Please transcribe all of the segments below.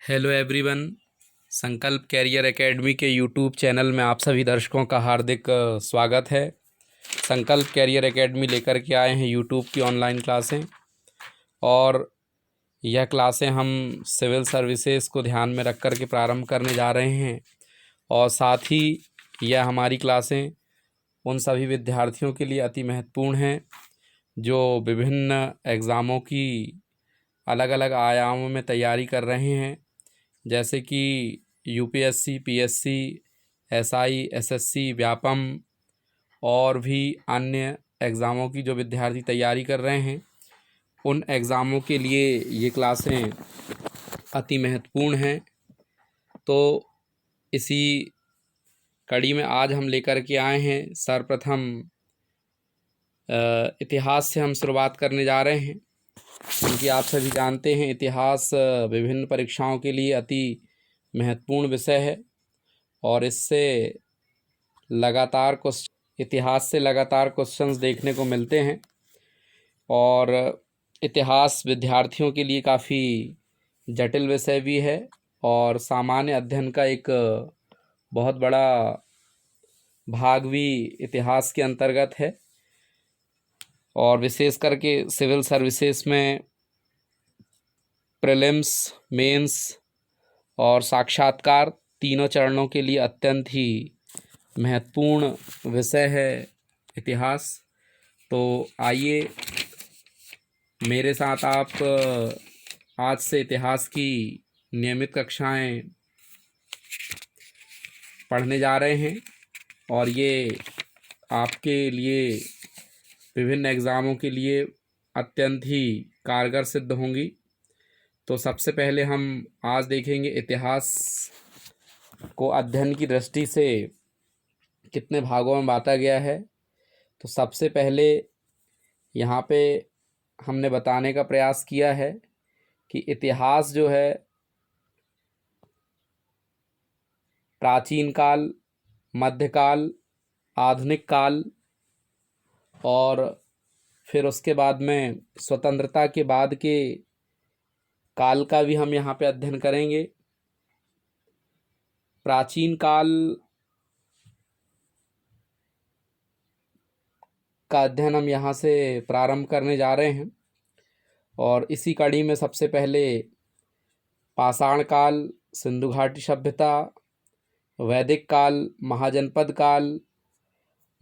Hello everyone. संकल्प career academy के YouTube channel में आप सभी दर्शकों का हार्दिक स्वागत है। संकल्प कैरियर एकेडमी लेकर के आए हैं यूट्यूब की ऑनलाइन क्लासें, और यह क्लासें हम सिविल सर्विसेज को ध्यान में रख कर के प्रारंभ करने जा रहे हैं। और साथ ही यह हमारी क्लासें उन सभी विद्यार्थियों के लिए अति महत्वपूर्ण हैं जो विभिन्न एग्ज़ामों की अलग अलग आयामों में तैयारी कर रहे हैं, जैसे कि UPSC, PSC, SI, SSC, Vyapam और भी अन्य एग्ज़ामों की जो विद्यार्थी तैयारी कर रहे हैं, उन एग्ज़ामों के लिए ये क्लासें अति महत्वपूर्ण हैं। तो इसी कड़ी में आज हम लेकर के आए हैं सर्वप्रथम इतिहास से हम शुरुआत करने जा रहे हैं, क्योंकि आप सभी जानते हैं इतिहास विभिन्न परीक्षाओं के लिए अति महत्वपूर्ण विषय है। और इतिहास से लगातार क्वेश्चंस देखने को मिलते हैं, और इतिहास विद्यार्थियों के लिए काफ़ी जटिल विषय भी है और सामान्य अध्ययन का एक बहुत बड़ा भाग भी इतिहास के अंतर्गत है। और विशेष करके सिविल सर्विसेज में प्रीलिम्स, मेंस और साक्षात्कार तीनों चरणों के लिए अत्यंत ही महत्वपूर्ण विषय है इतिहास। तो आइए मेरे साथ आप आज से इतिहास की नियमित कक्षाएं पढ़ने जा रहे हैं, और ये आपके लिए विभिन्न एग्ज़ामों के लिए अत्यंत ही कारगर सिद्ध होंगी। तो सबसे पहले हम आज देखेंगे इतिहास को अध्ययन की दृष्टि से कितने भागों में बांटा गया है। तो सबसे पहले यहाँ पे हमने बताने का प्रयास किया है कि इतिहास जो है प्राचीन काल, मध्यकाल, आधुनिक काल और फिर उसके बाद में स्वतंत्रता के बाद के काल का भी हम यहाँ पे अध्ययन करेंगे। प्राचीन काल का अध्ययन हम यहाँ से प्रारंभ करने जा रहे हैं, और इसी कड़ी में सबसे पहले पाषाण काल, सिंधु घाटी सभ्यता, वैदिक काल, महाजनपद काल,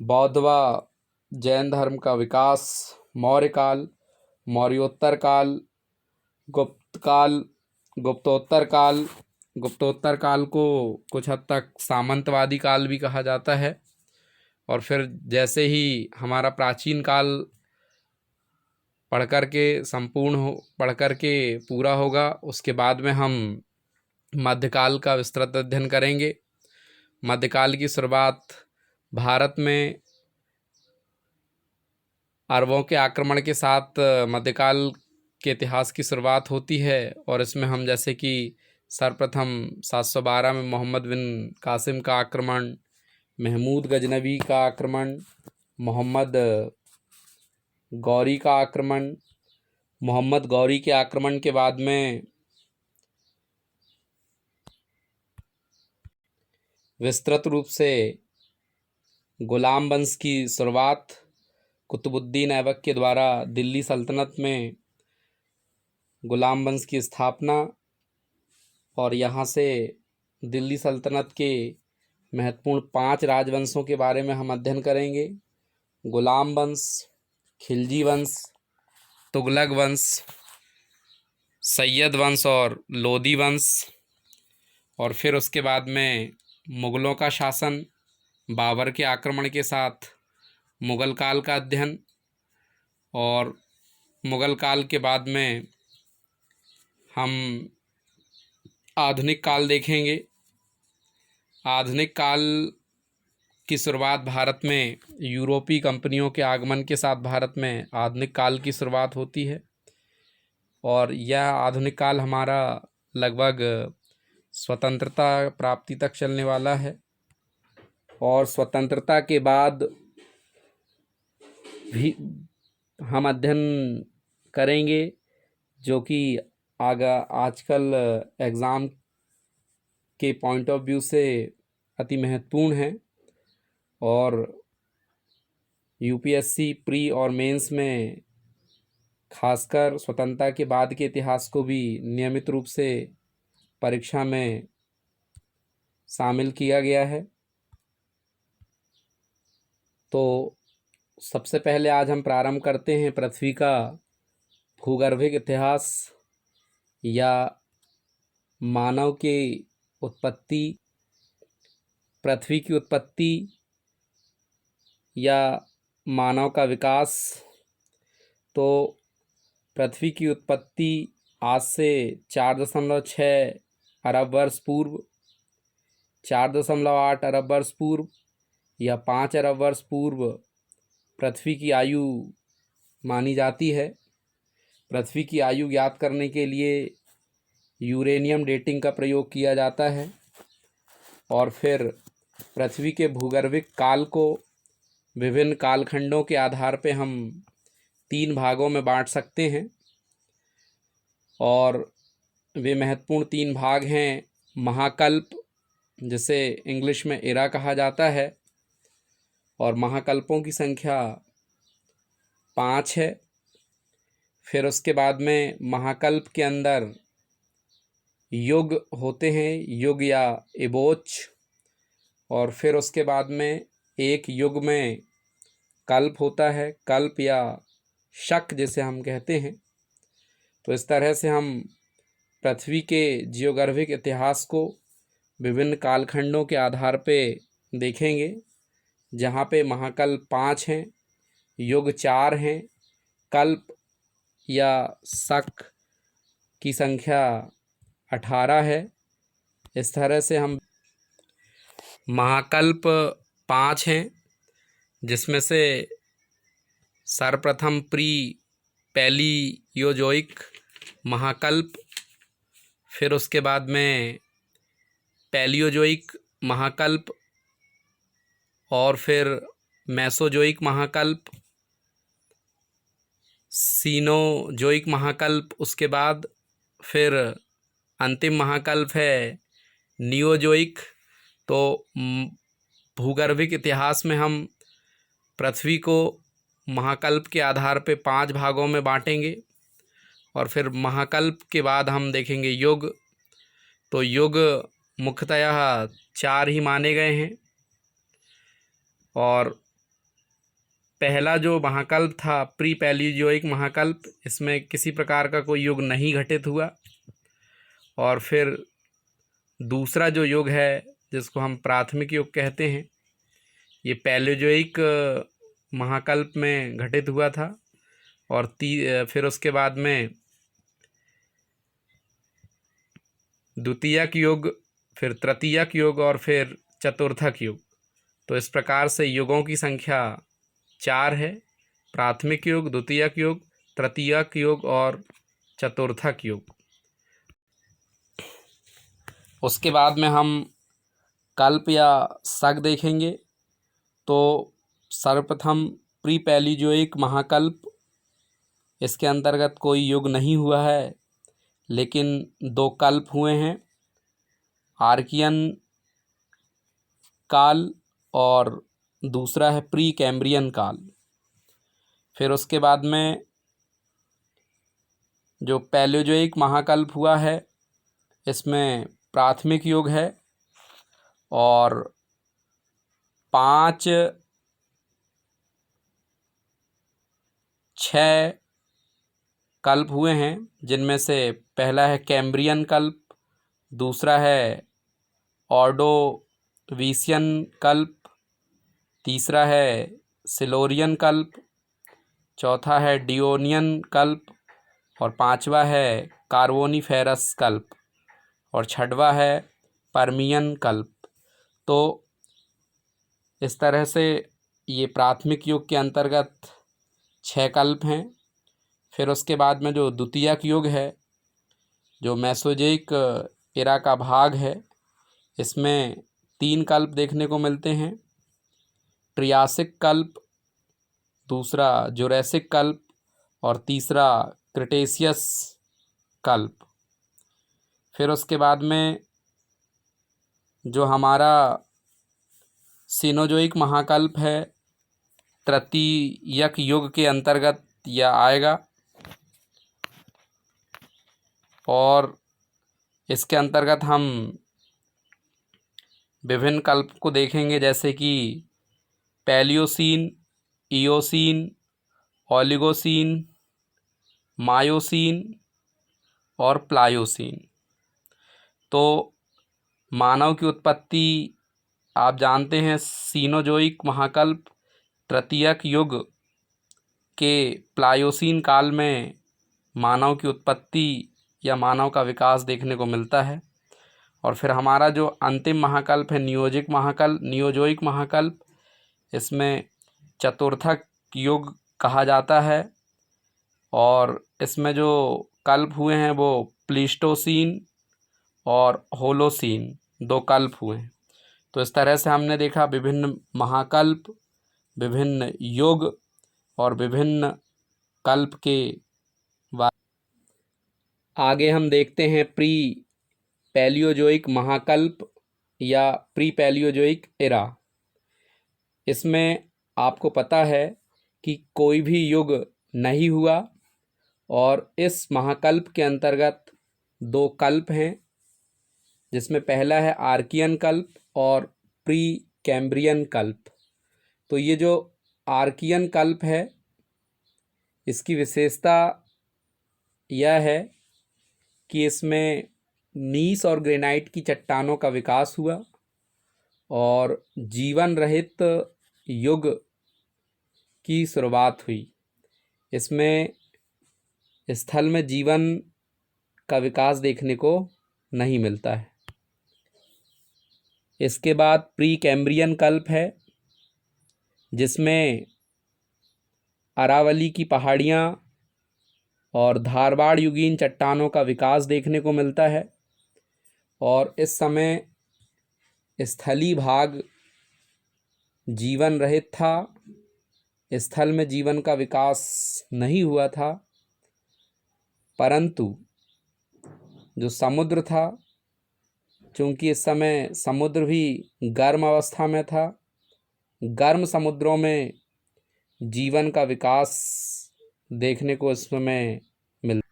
बौद्ध व जैन धर्म का विकास, मौर्य काल, मौर्योत्तर काल, गुप्त काल, गुप्तोत्तर काल को कुछ हद तक सामंतवादी काल भी कहा जाता है। और फिर जैसे ही हमारा प्राचीन काल पढ़ कर के पूरा होगा, उसके बाद में हम मध्यकाल का विस्तृत अध्ययन करेंगे। मध्यकाल की शुरुआत भारत में अरबों के आक्रमण के साथ मध्यकाल के इतिहास की शुरुआत होती है, और इसमें हम जैसे कि सर्वप्रथम 712 में मोहम्मद बिन कासिम का आक्रमण, महमूद गजनवी का आक्रमण, मोहम्मद गौरी का आक्रमण, मोहम्मद गौरी के आक्रमण के बाद में विस्तृत रूप से गुलाम वंश की शुरुआत, कुतुबुद्दीन ऐबक के द्वारा दिल्ली सल्तनत में गुलाम वंश की स्थापना, और यहाँ से दिल्ली सल्तनत के महत्वपूर्ण 5 राजवंशों के बारे में हम अध्ययन करेंगे। गुलाम वंश, खिलजी वंश, तुगलक वंश, सैयद वंश और लोदी वंश। और फिर उसके बाद में मुग़लों का शासन, बाबर के आक्रमण के साथ मुग़ल काल का अध्ययन, और मुग़ल काल के बाद में हम आधुनिक काल देखेंगे। आधुनिक काल की शुरुआत भारत में यूरोपीय कंपनियों के आगमन के साथ भारत में आधुनिक काल की शुरुआत होती है, और यह आधुनिक काल हमारा लगभग स्वतंत्रता प्राप्ति तक चलने वाला है। और स्वतंत्रता के बाद भी हम अध्ययन करेंगे जो कि आजकल एग्ज़ाम के पॉइंट ऑफ व्यू से अति महत्वपूर्ण है और यूपीएससी प्री और मेंस में खासकर स्वतंत्रता के बाद के इतिहास को भी नियमित रूप से परीक्षा में शामिल किया गया है। तो सबसे पहले आज हम प्रारंभ करते हैं पृथ्वी का भूगर्भिक इतिहास या मानव की उत्पत्ति, पृथ्वी की उत्पत्ति या मानव का विकास। तो पृथ्वी की उत्पत्ति आज से 4.6 अरब वर्ष पूर्व, 4.8 अरब वर्ष पूर्व या 5 अरब वर्ष पूर्व पृथ्वी की आयु मानी जाती है। पृथ्वी की आयु ज्ञात करने के लिए यूरेनियम डेटिंग का प्रयोग किया जाता है और फिर पृथ्वी के भूगर्भिक काल को विभिन्न कालखंडों के आधार पर हम 3 भागों में बांट सकते हैं और वे महत्वपूर्ण 3 भाग हैं। महाकल्प, जिसे इंग्लिश में एरा कहा जाता है, और महाकल्पों की संख्या 5 है। फिर उसके बाद में महाकल्प के अंदर युग होते हैं, युग या इबोच, और फिर उसके बाद में एक युग में कल्प होता है, कल्प या शक जिसे हम कहते हैं। तो इस तरह से हम पृथ्वी के जियोगर्भिक इतिहास को विभिन्न कालखंडों के आधार पे देखेंगे, जहाँ पे महाकल्प 5 हैं, युग 4 हैं, कल्प या शक की संख्या 18 है। इस तरह से हम महाकल्प 5 हैं, जिसमें से सर्वप्रथम प्री पैलियोजोइक महाकल्प, फिर उसके बाद में पैलियोजोइक महाकल्प, और फिर मेसोजोइक महाकल्प, सीनोजोइक महाकल्प, उसके बाद फिर अंतिम महाकल्प है नियोजोइक। तो भूगर्भिक इतिहास में हम पृथ्वी को महाकल्प के आधार पे 5 भागों में बांटेंगे और फिर महाकल्प के बाद हम देखेंगे युग। तो युग मुख्यतः 4 ही माने गए हैं और पहला जो महाकल्प था प्री पैलियोजोइक महाकल्प, इसमें किसी प्रकार का कोई युग नहीं घटित हुआ। और फिर दूसरा जो युग है जिसको हम प्राथमिक युग कहते हैं, ये पैलियोजोइक महाकल्प में घटित हुआ था। और फिर उसके बाद में द्वितीयक युग, फिर तृतीयक युग और फिर चतुर्थक युग। तो इस प्रकार से युगों की संख्या 4 है, प्राथमिक युग, द्वितीयक युग, तृतीयक युग और चतुर्थक युग। उसके बाद में हम कल्प या शक देखेंगे। तो सर्वप्रथम प्री पैलियोजोइक महाकल्प, इसके अंतर्गत कोई युग नहीं हुआ है, लेकिन 2 कल्प हुए हैं, आर्कियन काल और दूसरा है प्री कैम्ब्रियन काल। फिर उसके बाद में जो पैलियोजोइक महाकल्प हुआ है, इसमें प्राथमिक युग है और 5-6 कल्प हुए हैं, जिनमें से पहला है कैम्ब्रियन कल्प, दूसरा है ऑर्डोविशियन कल्प, तीसरा है सिल्यूरियन कल्प, चौथा है डियोनियन कल्प और 5वां है कार्बोनिफेरस कल्प और 6वां है पर्मियन कल्प। तो इस तरह से ये प्राथमिक युग के अंतर्गत 6 कल्प हैं। फिर उसके बाद में जो द्वितीयक युग है, जो मेसोजोइक एरा का भाग है, इसमें 3 कल्प देखने को मिलते हैं, ट्रियासिक कल्प, दूसरा जुरैसिक कल्प और तीसरा क्रिटेशियस कल्प। फिर उसके बाद में जो हमारा सीनोजोइक महाकल्प है, तृतीयक युग के अंतर्गत यह आएगा और इसके अंतर्गत हम विभिन्न कल्प को देखेंगे, जैसे कि पैलियोसीन, इयोसीन, ओलिगोसीन, मायोसीन और प्लायोसीन। तो मानव की उत्पत्ति आप जानते हैं, सीनोजोइक महाकल्प तृतीयक युग के प्लायोसीन काल में मानव की उत्पत्ति या मानव का विकास देखने को मिलता है। और फिर हमारा जो अंतिम महाकल्प है नियोजोइक महाकल्प, इसमें चतुर्थक युग कहा जाता है और इसमें जो कल्प हुए हैं वो प्लीस्टोसीन और होलोसीन 2 कल्प हुए हैं। तो इस तरह से हमने देखा विभिन्न महाकल्प, विभिन्न युग और विभिन्न कल्प के आगे हम देखते हैं प्री पैलियोजोइक महाकल्प या प्री पैलियोजोइक एरा। इसमें आपको पता है कि कोई भी युग नहीं हुआ और इस महाकल्प के अंतर्गत 2 कल्प हैं, जिसमें पहला है आर्कियन कल्प और प्री कैम्ब्रियन कल्प। तो ये जो आर्कियन कल्प है, इसकी विशेषता यह है कि इसमें नीस और ग्रेनाइट की चट्टानों का विकास हुआ और जीवन रहित युग की शुरुआत हुई। इसमें स्थल में जीवन का विकास देखने को नहीं मिलता है। इसके बाद प्री कैम्ब्रियन कल्प है, जिसमें अरावली की पहाड़ियाँ और धारवाड़ युगीन चट्टानों का विकास देखने को मिलता है और इस समय स्थलीय भाग जीवन रहित था, स्थल में जीवन का विकास नहीं हुआ था, परंतु जो समुद्र था, चूँकि इस समय समुद्र भी गर्म अवस्था में था, गर्म समुद्रों में जीवन का विकास देखने को इस समय मिलता।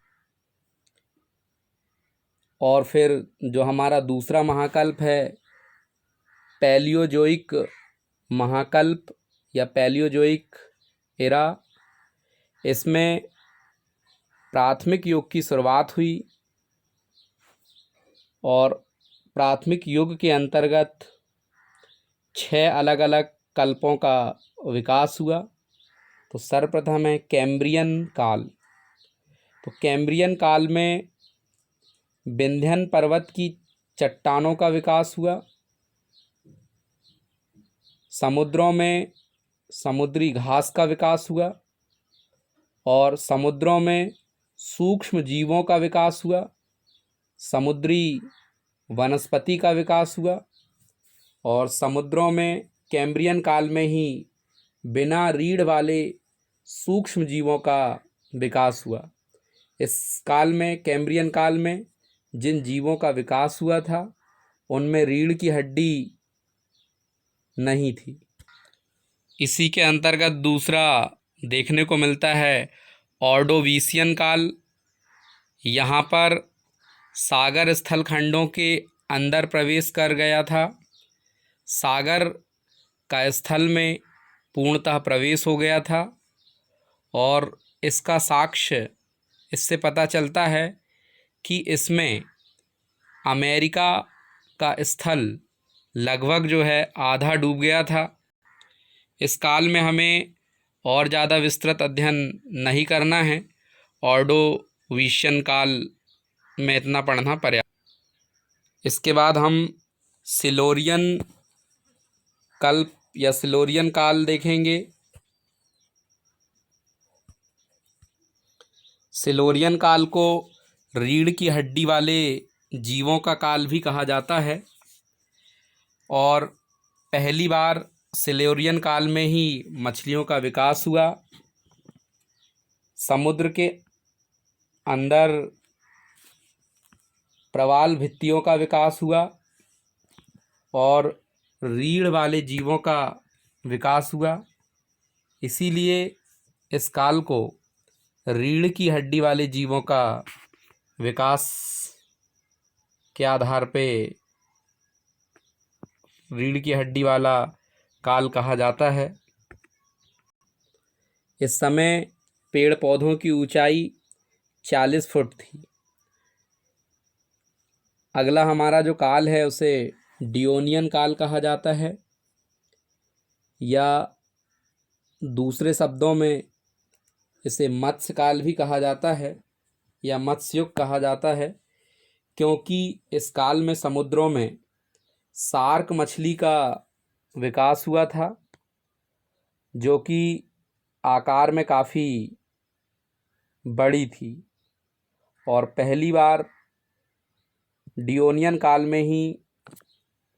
और फिर जो हमारा दूसरा महाकल्प है पैलियोजोइक महाकल्प या पैलियोजोइक एरा, इसमें प्राथमिक युग की शुरुआत हुई और प्राथमिक युग के अंतर्गत 6 अलग अलग कल्पों का विकास हुआ। तो सर्वप्रथम है कैम्ब्रियन काल। तो कैम्ब्रियन काल में विंध्यन पर्वत की चट्टानों का विकास हुआ, समुद्रों में समुद्री घास का विकास हुआ और समुद्रों में सूक्ष्म जीवों का विकास हुआ, समुद्री वनस्पति का विकास हुआ और समुद्रों में कैम्ब्रियन काल में ही बिना रीढ़ वाले सूक्ष्म जीवों का विकास हुआ। इस काल में, कैम्ब्रियन काल में, जिन जीवों का विकास हुआ था उनमें रीढ़ की हड्डी नहीं थी। इसी के अंतर्गत दूसरा देखने को मिलता है ऑर्डोवीसियन काल। यहाँ पर सागर स्थल खंडों के अंदर प्रवेश कर गया था, सागर का स्थल में पूर्णतः प्रवेश हो गया था और इसका साक्ष्य इससे पता चलता है कि इसमें अमेरिका का स्थल लगभग जो है आधा डूब गया था। इस काल में हमें और ज़्यादा विस्तृत अध्ययन नहीं करना है, ऑर्डोवीशियन काल में इतना पढ़ना पर्याप्त। इसके बाद हम सिलोरियन कल्प या सिलोरियन काल देखेंगे। सिलोरियन काल को रीढ़ की हड्डी वाले जीवों का काल भी कहा जाता है और पहली बार सिलोरियन काल में ही मछलियों का विकास हुआ, समुद्र के अंदर प्रवाल भित्तियों का विकास हुआ और रीढ़ वाले जीवों का विकास हुआ। इसीलिए इस काल को रीढ़ की हड्डी वाले जीवों का विकास के आधार पे रीढ़ की हड्डी वाला काल कहा जाता है। इस समय पेड़ पौधों की ऊंचाई 40 फुट थी। अगला हमारा जो काल है उसे डियोनियन काल कहा जाता है, या दूसरे शब्दों में इसे मत्स्य काल भी कहा जाता है या मत्स्य युग कहा जाता है, क्योंकि इस काल में समुद्रों में शार्क मछली का विकास हुआ था, जो कि आकार में काफ़ी बड़ी थी। और पहली बार डियोनियन काल में ही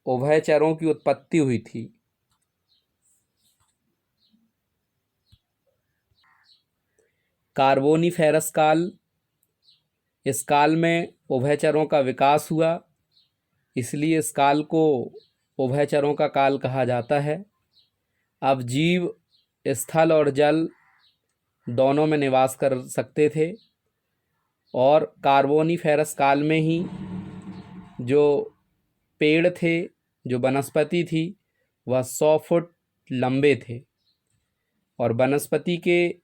उभयचरों की उत्पत्ति हुई थी। कार्बोनिफेरस काल, इस काल में उभयचरों का विकास हुआ, इसलिए इस काल को उभयचरों का काल कहा जाता है। अब जीव स्थल और जल दोनों में निवास कर सकते थे, और कार्बोनिफेरस काल में ही जो पेड़ थे, जो वनस्पति थी, वह 100 फुट लंबे थे, और वनस्पति के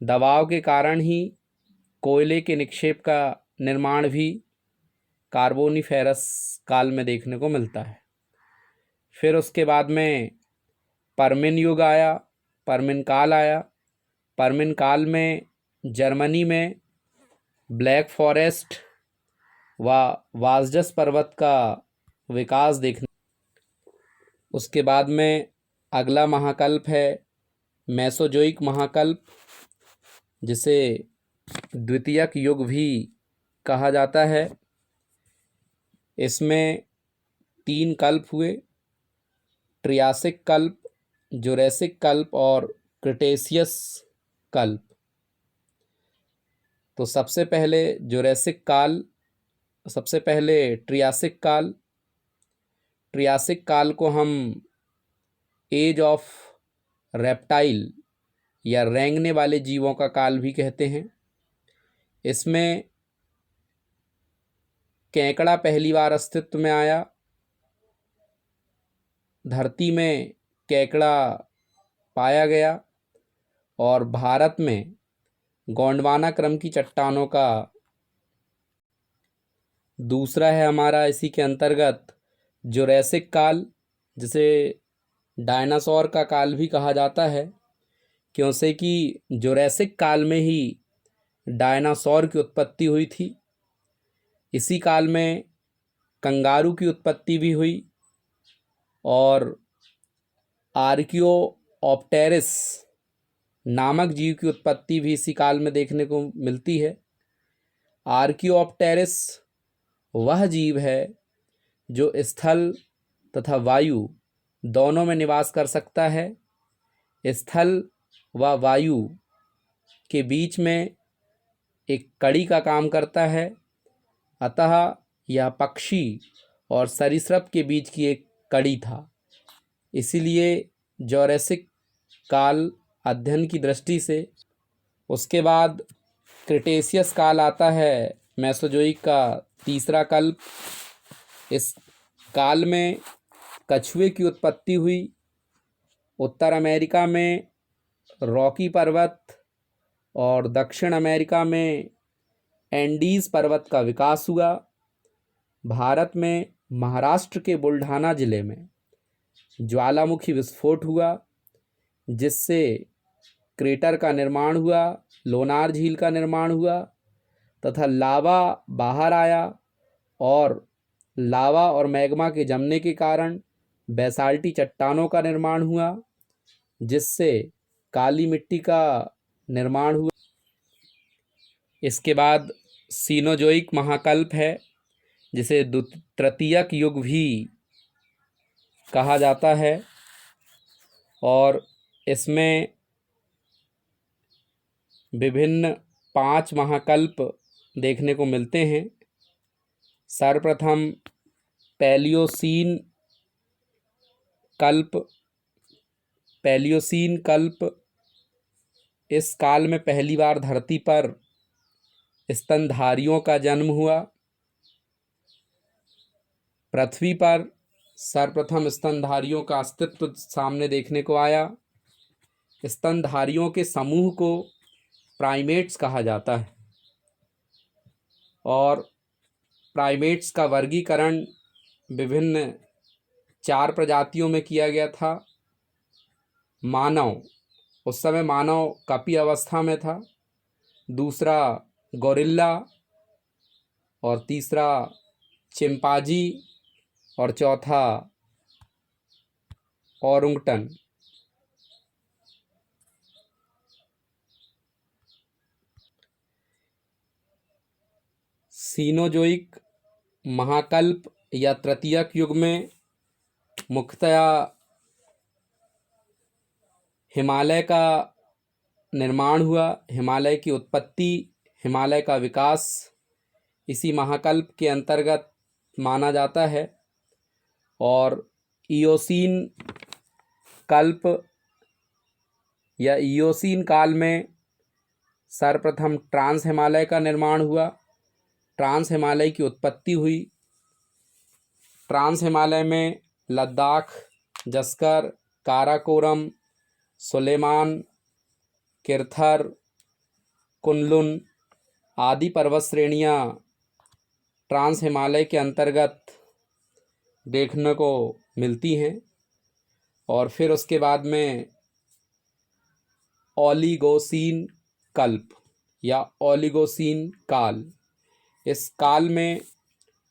दबाव के कारण ही कोयले के निक्षेप का निर्माण भी कार्बोनिफेरस काल में देखने को मिलता है। फिर उसके बाद में परमिन युग आया, परमिन काल आया। परमिन काल में जर्मनी में ब्लैक फॉरेस्ट व वाजडस पर्वत का विकास देखने। उसके बाद में अगला महाकल्प है मेसोजोइक महाकल्प, जिसे द्वितीयक युग भी कहा जाता है। इसमें 3 कल्प हुए, ट्रियासिक कल्प, जुरैसिक कल्प और क्रिटेशियस कल्प। तो सबसे पहले जुरैसिक काल, सबसे पहले ट्रियासिक काल। ट्रियासिक काल को हम एज ऑफ रेप्टाइल या रेंगने वाले जीवों का काल भी कहते हैं। इसमें केकड़ा पहली बार अस्तित्व में आया। धरती में केकड़ा पाया गया, और भारत में गोंडवाना क्रम की चट्टानों का दूसरा है हमारा इसी के अंतर्गत जुरैसिक काल, जिसे डायनासोर का काल भी कहा जाता है, क्योंकि कि जुरैसिक काल में ही डायनासोर की उत्पत्ति हुई थी। इसी काल में कंगारू की उत्पत्ति भी हुई, और आर्कियोप्टेरिस नामक जीव की उत्पत्ति भी इसी काल में देखने को मिलती है। आर्कियोप्टेरिस वह जीव है जो स्थल तथा वायु दोनों में निवास कर सकता है। स्थल व वायु के बीच में एक कड़ी का काम करता है, अतः यह पक्षी और सरीसृप के बीच की एक कड़ी था। इसीलिए जुरैसिक काल अध्ययन की दृष्टि से। उसके बाद क्रिटेशियस काल आता है, मेसोजोइक का तीसरा कल्प। इस काल में कछुए की उत्पत्ति हुई। उत्तर अमेरिका में रॉकी पर्वत और दक्षिण अमेरिका में एंडीज पर्वत का विकास हुआ। भारत में महाराष्ट्र के बुल्ढाना जिले में ज्वालामुखी विस्फोट हुआ, जिससे क्रेटर का निर्माण हुआ, लोनार झील का निर्माण हुआ, तथा लावा बाहर आया, और लावा और मैग्मा के जमने के कारण बेसाल्टी चट्टानों का निर्माण हुआ, जिससे काली मिट्टी का निर्माण हुआ। इसके बाद सीनोजोइक महाकल्प है, जिसे तृतीयक युग भी कहा जाता है, और इसमें विभिन्न 5 महाकल्प देखने को मिलते हैं। सर्वप्रथम पैलियोसीन कल्प इस काल में पहली बार धरती पर स्तनधारियों का जन्म हुआ। पृथ्वी पर सर्वप्रथम स्तनधारियों का अस्तित्व सामने देखने को आया। स्तनधारियों के समूह को प्राइमेट्स कहा जाता है और प्राइमेट्स का वर्गीकरण विभिन्न 4 प्रजातियों में किया गया था। मानव, उस समय मानव कपी अवस्था में था, दूसरा गोरिल्ला, और तीसरा चिंपांजी, और चौथा ओरंगटन। सीनोजोइक महाकल्प या तृतीयक युग में मुख्यतया हिमालय का निर्माण हुआ, हिमालय की उत्पत्ति, हिमालय का विकास इसी महाकल्प के अंतर्गत माना जाता है। और इयोसीन कल्प या इयोसीन काल में सर्वप्रथम ट्रांस हिमालय का निर्माण हुआ, ट्रांस हिमालय की उत्पत्ति हुई। ट्रांस हिमालय में लद्दाख, जस्कर, काराकोरम, सुलेमान, किरथर, कुनलुन आदि पर्वत श्रेणियाँ ट्रांस हिमालय के अंतर्गत देखने को मिलती हैं। और फिर उसके बाद में ओलिगोसीन कल्प या ओलिगोसीन काल, इस काल में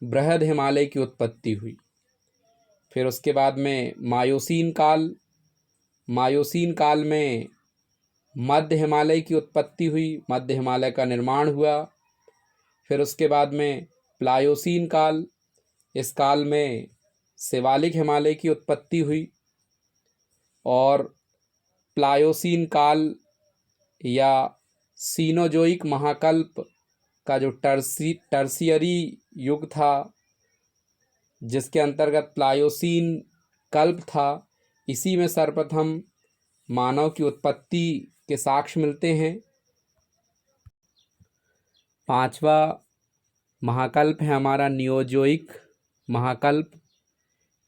बृहद हिमालय की उत्पत्ति हुई। फिर उसके बाद में मायोसीन काल में मध्य हिमालय की उत्पत्ति हुई, मध्य हिमालय का निर्माण हुआ। फिर उसके बाद में प्लायोसीन काल, इस काल में शिवालिक हिमालय की उत्पत्ति हुई। और प्लायोसीन काल या सीनोजोइक महाकल्प का जो टर्सियरी युग था, जिसके अंतर्गत प्लायोसीन कल्प था, इसी में सर्वप्रथम मानव की उत्पत्ति के साक्ष्य मिलते हैं। 5वां महाकल्प है हमारा नियोजोइक महाकल्प।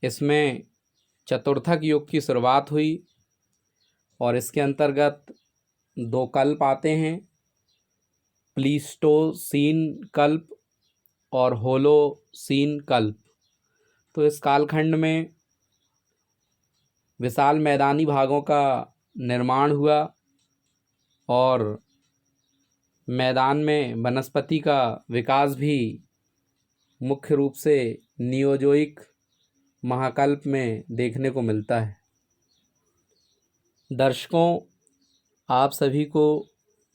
इसमें चतुर्थक युग की शुरुआत हुई और इसके अंतर्गत 2 कल्प आते हैं, प्लीस्टोसीन कल्प और होलोसीन कल्प। तो इस कालखंड में विशाल मैदानी भागों का निर्माण हुआ और मैदान में वनस्पति का विकास भी मुख्य रूप से नियोजोइक महाकल्प में देखने को मिलता है। दर्शकों, आप सभी को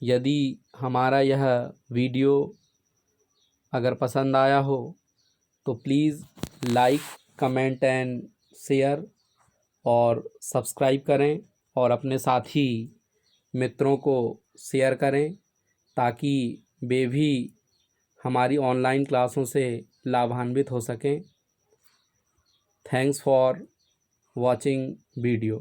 यदि हमारा यह वीडियो अगर पसंद आया हो तो please like, comment and share और सब्सक्राइब करें और अपने साथी मित्रों को शेयर करें ताकि वे भी हमारी ऑनलाइन क्लासों से लाभान्वित हो सकें। Thanks for watching video.